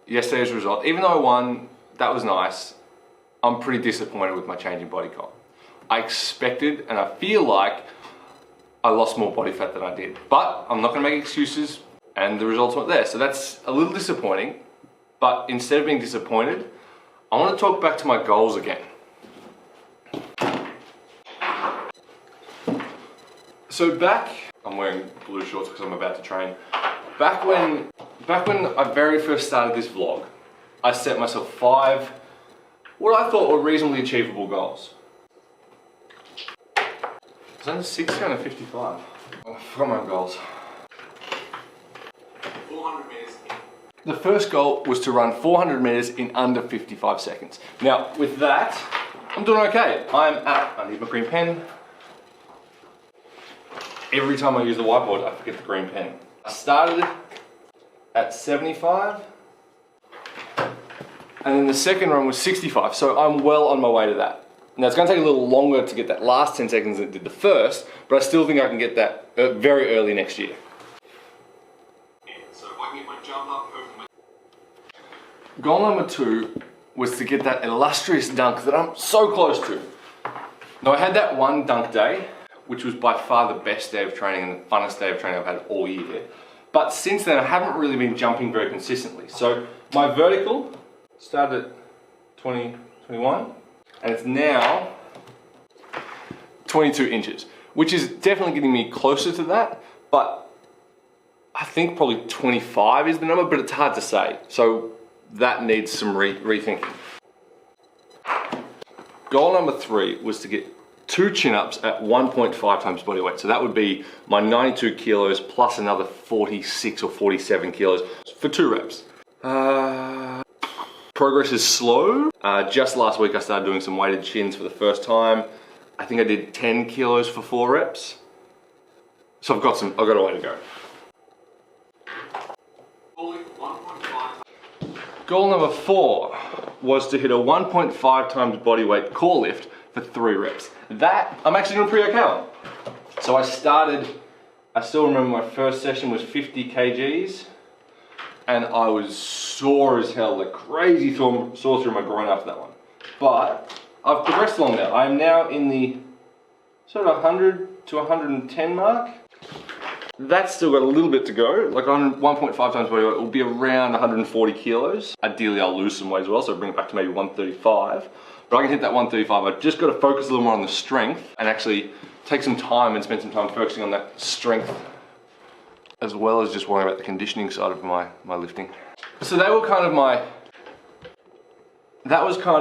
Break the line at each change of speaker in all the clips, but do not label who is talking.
yesterday's result. Even though I won, that was nice. I'm pretty disappointed with my change in body comp. I expected, and I feel like I lost more body fat than I did. But I'm not gonna make excuses, and the results weren't there. So that's a little disappointing. But instead of being disappointed, I wanna talk back to my goals again. So I'm wearing blue shorts because I'm about to train. Back when I very first started this vlog, I set myself 5, what I thought were reasonably achievable goals. It's under 60 and 55. I forgot my goals.
400 meters.
The first goal was to run 400 meters in under 55 seconds. Now, with that, I'm doing okay. I need my green pen. Every time I use the whiteboard, I forget the green pen. I started at 75, and then the second run was 65, so I'm well on my way to that. Now it's gonna take a little longer to get that last 10 seconds than it did the first, but I still think I can get that very early next year.
So if I can get my jump up over my...
Goal number 2 was to get that illustrious dunk that I'm so close to. Now I had that one dunk day, which was by far the best day of training and the funnest day of training I've had all year. But since then, I haven't really been jumping very consistently. So my vertical started at 20, 21, and it's now 22 inches, which is definitely getting me closer to that, but I think probably 25 is the number, but it's hard to say. So that needs some rethinking. Goal number 3 was to get 2 chin-ups at 1.5 times body weight. So that would be my 92 kilos plus another 46 or 47 kilos for 2 reps. Progress is slow. Just last week I started doing some weighted chins for the first time. I think I did 10 kilos for 4 reps. So I've got a way to go. Goal number 4 was to hit a 1.5 times body weight core lift for 3 reps. That, I'm actually doing pretty okay on. So I still remember my first session was 50 kgs, and I was sore as hell, like crazy sore through my groin after that one. But I've progressed along that. I am now in the sort of 100 to 110 mark. That's still got a little bit to go. Like on 1.5 times body weight, it will be around 140 kilos. Ideally, I'll lose some weight as well, so bring it back to maybe 135. But I can hit that 135. I've just got to focus a little more on the strength and actually take some time and spend some time focusing on that strength as well as just worrying about the conditioning side of my lifting. So that was kind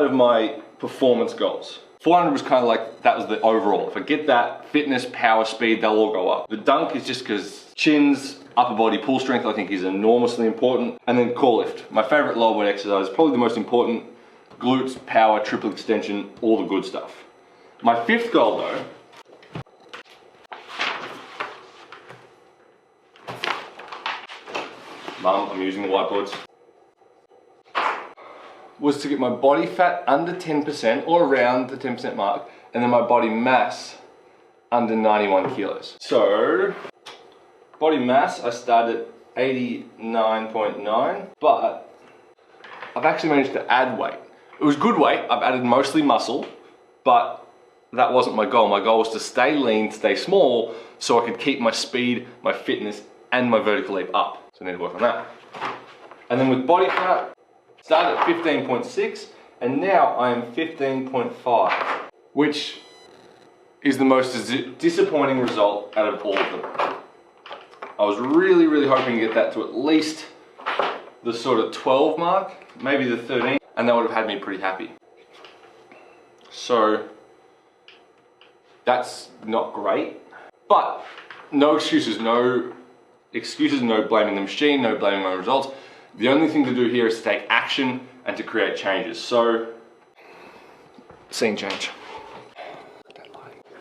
of my performance goals. 400 was kind of like, that was the overall. If I get that, fitness, power, speed, they'll all go up. The dunk is just because chins, upper body pull strength I think is enormously important. And then core lift. My favorite lower body exercise, probably the most important. Glutes, power, triple extension, all the good stuff. My 5th goal though, Mum, I'm using the whiteboards, was to get my body fat under 10% or around the 10% mark, and then my body mass under 91 kilos. So, body mass, I started at 89.9, but I've actually managed to add weight. It was good weight, I've added mostly muscle, but that wasn't my goal. My goal was to stay lean, stay small, so I could keep my speed, my fitness, and my vertical leap up. So I need to work on that. And then with body fat, started at 15.6, and now I am 15.5, which is the most disappointing result out of all of them. I was really, really hoping to get that to at least the sort of 12 mark, maybe the 13. And that would have had me pretty happy. So that's not great, but no excuses, no blaming the machine, no blaming my results. The only thing to do here is to take action and to create changes. So, scene change.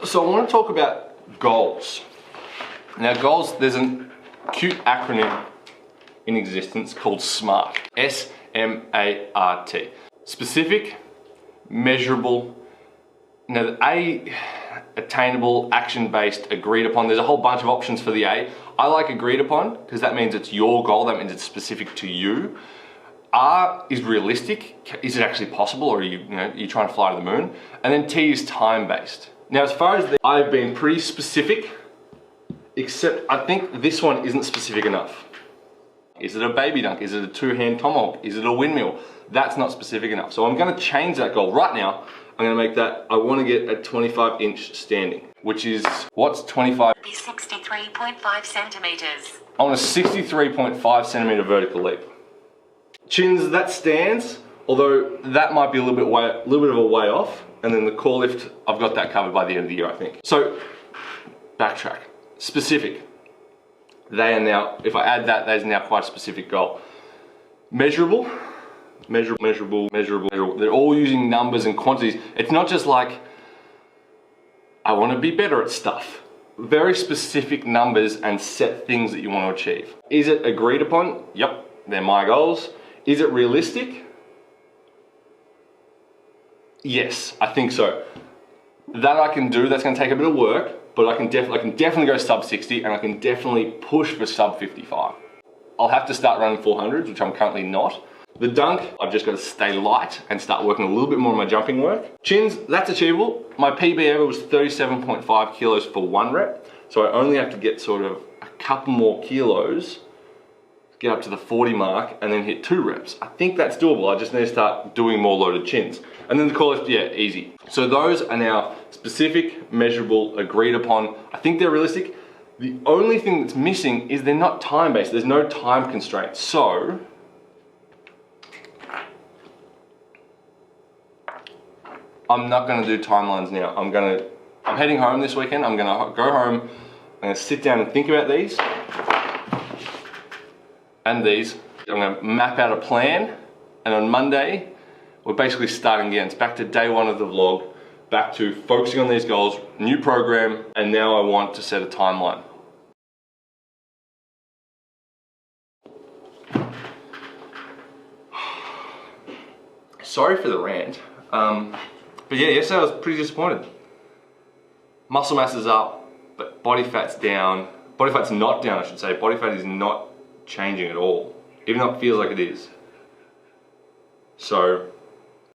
So I want to talk about goals. Now goals, there's a cute acronym in existence called SMART. S-M-A-R-T. Specific, measurable, now the A, attainable, action-based, agreed upon. There's a whole bunch of options for the A. I like agreed upon because that means it's your goal, that means it's specific to you. R is realistic. Is it actually possible, or are you trying to fly to the moon? And then T is time-based. Now, as far as I've been pretty specific, except I think this one isn't specific enough. Is it a baby dunk? Is it a two-hand tomahawk? Is it a windmill? That's not specific enough. So I'm gonna change that goal right now. I'm gonna make that, I wanna get a 25-inch standing, which is, what's 25?
63.5 centimeters.
I want a 63.5 centimeter vertical leap. Chins, that stands, although that might be a little bit of a way off. And then the core lift, I've got that covered by the end of the year, I think. So, backtrack. Specific. They are now, if I add that, that is now quite a specific goal. Measurable. Measurable. They're all using numbers and quantities. It's not just like, I want to be better at stuff. Very specific numbers and set things that you want to achieve. Is it agreed upon? Yep, they're my goals. Is it realistic? Yes, I think so. That I can do, that's gonna take a bit of work, but I can definitely go sub 60, and I can definitely push for sub 55. I'll have to start running 400s, which I'm currently not. The dunk, I've just got to stay light and start working a little bit more on my jumping work. Chins, that's achievable. My PB ever was 37.5 kilos for 1 rep, so I only have to get sort of a couple more kilos, get up to the 40 mark, and then hit 2 reps. I think that's doable. I just need to start doing more loaded chins. And then the core lift, yeah, easy. So those are now specific, measurable, agreed upon. I think they're realistic. The only thing that's missing is they're not time-based. There's no time constraint. So, I'm not gonna do timelines now. I'm heading home this weekend. I'm gonna go home, I'm gonna sit down and think about these and these. I'm gonna map out a plan, and on Monday, we're basically starting again. It's back to day 1 of the vlog, back to focusing on these goals, new program, and now I want to set a timeline. Sorry for the rant. But yeah, yesterday I was pretty disappointed. Muscle mass is up, but body fat's down. Body fat's not down, I should say. Body fat is not changing at all, even though it feels like it is. So,